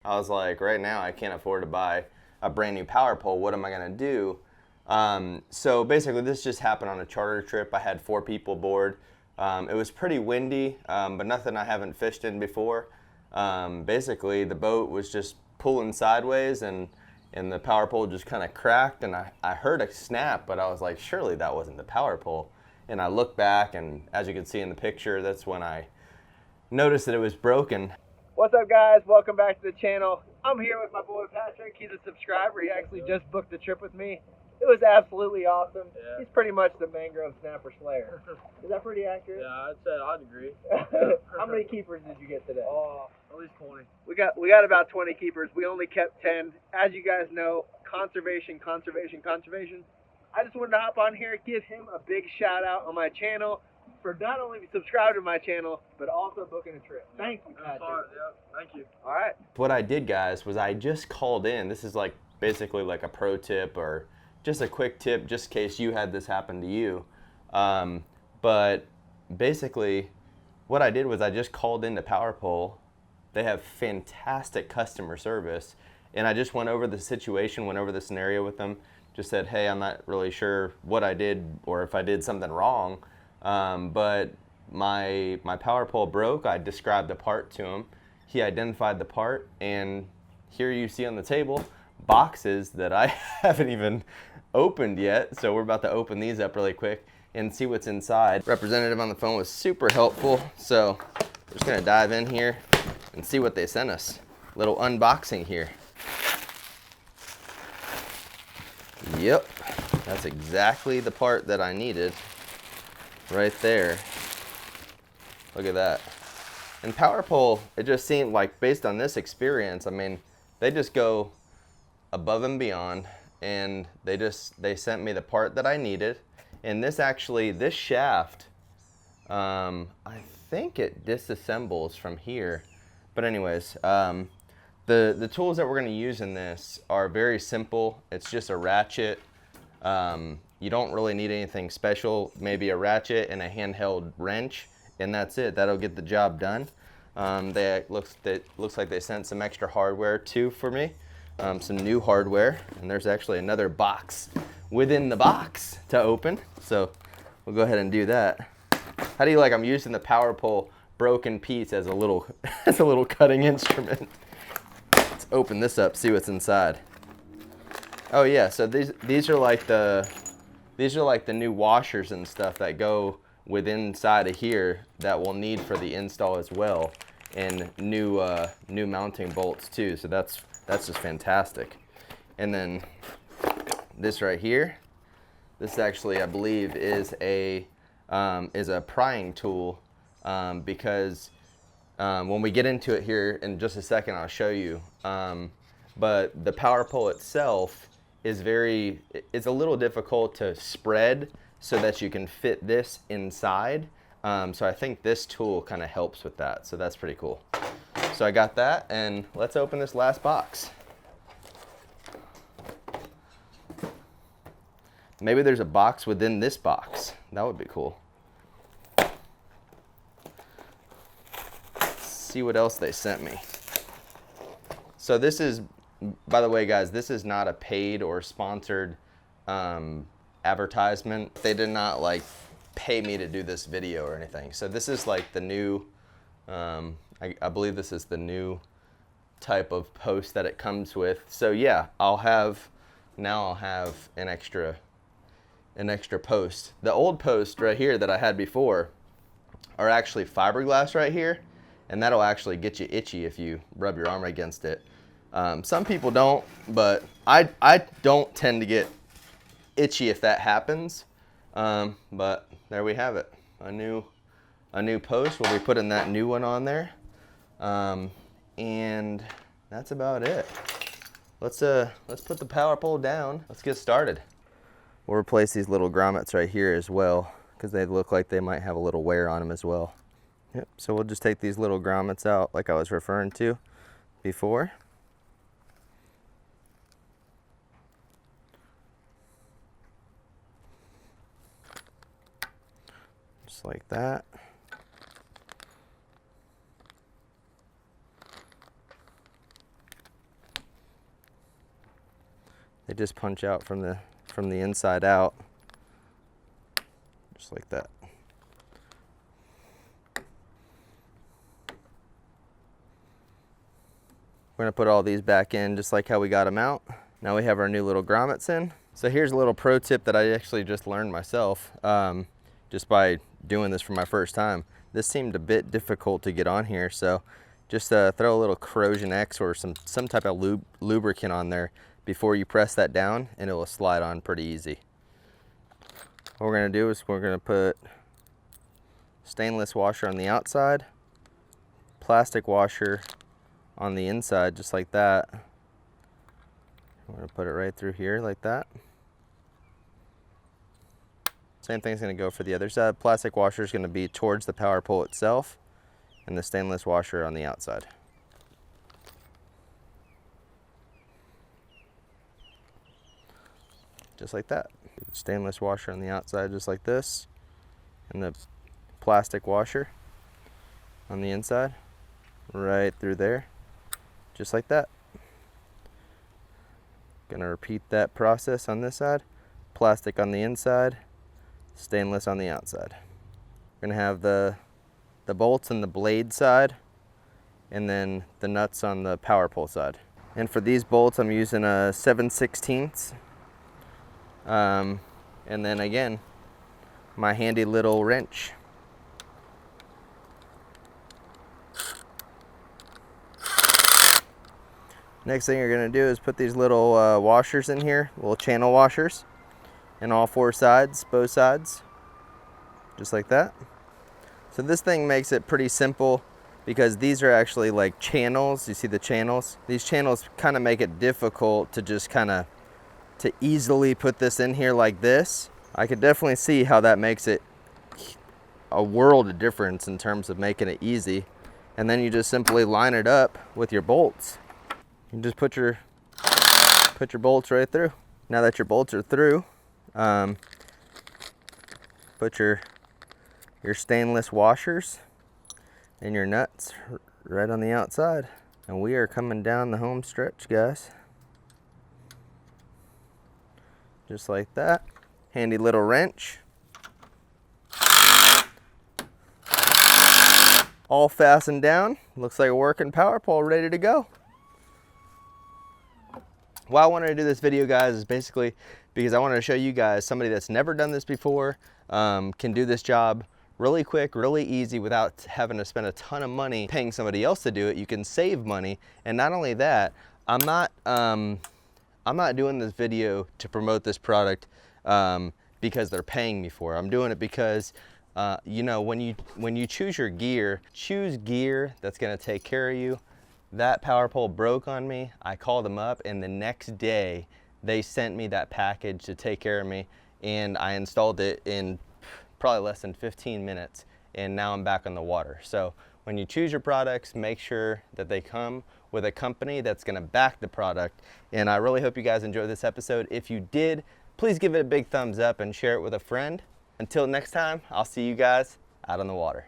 I was like, right now I can't afford to buy a brand new power pole. What am I gonna do? So basically, this just happened on a charter trip. I had 4 people aboard. It was pretty windy, but nothing I haven't fished in before. Basically, the boat was just pulling sideways, and the power pole just kind of cracked, and I heard a snap, but I was like, surely that wasn't the power pole. And I looked back, and as you can see in the picture, that's when I noticed that it was broken. What's up, guys? Welcome back to the channel. I'm here with my boy Patrick. He's a subscriber. He actually just booked the trip with me. It was absolutely awesome. Yeah. He's pretty much the mangrove snapper slayer. Is that pretty accurate? Yeah, I'd agree. How many keepers did you get today? Oh, at least 20. We got about 20 keepers. We only kept 10. As you guys know, conservation. I just wanted to hop on here, give him a big shout out on my channel for not only subscribing to my channel, but also booking a trip. Thank you, Patrick. Yeah, thank you. All right. What I did, guys, was I just called in. This is like basically like a pro tip or just a quick tip just in case you had this happen to you. But basically what I did was I just called into PowerPole. They have fantastic customer service. And I just went over the situation, went over the scenario with them, just said, hey, I'm not really sure what I did or if I did something wrong. But my power pole broke. I described the part to him. He identified the part, and here you see on the table boxes that I haven't even opened yet. So we're about to open these up really quick and see what's inside. Representative on the phone was super helpful. So we're just gonna dive in here and see what they sent us. Little unboxing here. Yep, that's exactly the part that I needed. Right there. Look at that. And power pole, it just seemed like based on this experience, I mean, they just go above and beyond, and they sent me the part that I needed. And this shaft, I think it disassembles from here. But anyways, the tools that we're gonna use in this are very simple. It's just a ratchet. You don't really need anything special, maybe a ratchet and a handheld wrench, and that's it. That'll get the job done. It looks like they sent some extra hardware too for me, some new hardware, and there's actually another box within the box to open. So we'll go ahead and do that. How do you like? I'm using the power pole broken piece as a little as a little cutting instrument. Let's open this up, see what's inside. Oh yeah, so these are like the new washers and stuff that go within inside of here that we'll need for the install as well, and new mounting bolts too. So that's just fantastic. And then this right here, this actually I believe is a prying tool, because when we get into it here in just a second, I'll show you. But the power pole itself is it's a little difficult to spread so that you can fit this inside. So I think this tool kind of helps with that. So that's pretty cool. So I got that, and let's open this last box. Maybe there's a box within this box. That would be cool. Let's see what else they sent me. So this is, by the way, guys, this is not a paid or sponsored advertisement. They did not like pay me to do this video or anything. So this is like the new, I believe this is the new type of post that it comes with. So yeah, I'll have an extra post. The old post right here that I had before are actually fiberglass right here, and that'll actually get you itchy if you rub your arm against it. Some people don't, but I don't tend to get itchy if that happens. But there we have it. A new post. We'll be putting that new one on there. And that's about it. Let's put the power pole down. Let's get started. We'll replace these little grommets right here as well, because they look like they might have a little wear on them as well. Yep, so we'll just take these little grommets out like I was referring to before. Just like that. They just punch out from the inside out, just like that. We're gonna put all these back in just like how we got them out. Now we have our new little grommets in. So here's a little pro tip that I actually just learned myself, just by doing this for my first time. This seemed a bit difficult to get on here, so just throw a little Corrosion X or some type of lubricant on there before you press that down, and it will slide on pretty easy. What we're gonna do is we're gonna put stainless washer on the outside, plastic washer on the inside, just like that. We're gonna put it right through here like that. Same thing's gonna go for the other side. Plastic washer is gonna be towards the power pole itself, and the stainless washer on the outside. Just like that. Stainless washer on the outside, just like this, and the plastic washer on the inside, right through there, just like that. Gonna repeat that process on this side. Plastic on the inside, stainless on the outside. Gonna have the bolts on the blade side, and then the nuts on the power pole side. And for these bolts, I'm using a 7/16. And then again, my handy little wrench. Next thing you're gonna do is put these little washers in here, little channel washers, in all four sides, both sides, just like that. So this thing makes it pretty simple because these are actually like channels. You see the channels? These channels kind of make it difficult to just to easily put this in here like this. I could definitely see how that makes it a world of difference in terms of making it easy. And then you just simply line it up with your bolts. You just put your bolts right through. Now that your bolts are through, put your stainless washers and your nuts right on the outside. And we are coming down the home stretch, guys. Just like that. Handy little wrench. All fastened down. Looks like a working power pole ready to go. Why I wanted to do this video, guys, is basically because I wanted to show you guys somebody that's never done this before, can do this job really quick, really easy, without having to spend a ton of money paying somebody else to do it. You can save money. And not only that, I'm not doing this video to promote this product because they're paying me for it. I'm doing it because you know, when you choose your gear, choose gear that's gonna take care of you. That power pole broke on me. I called them up, and the next day they sent me that package to take care of me, and I installed it in probably less than 15 minutes, and now I'm back on the water. So when you choose your products, make sure that they come with a company that's gonna back the product. And I really hope you guys enjoyed this episode. If you did, please give it a big thumbs up and share it with a friend. Until next time, I'll see you guys out on the water.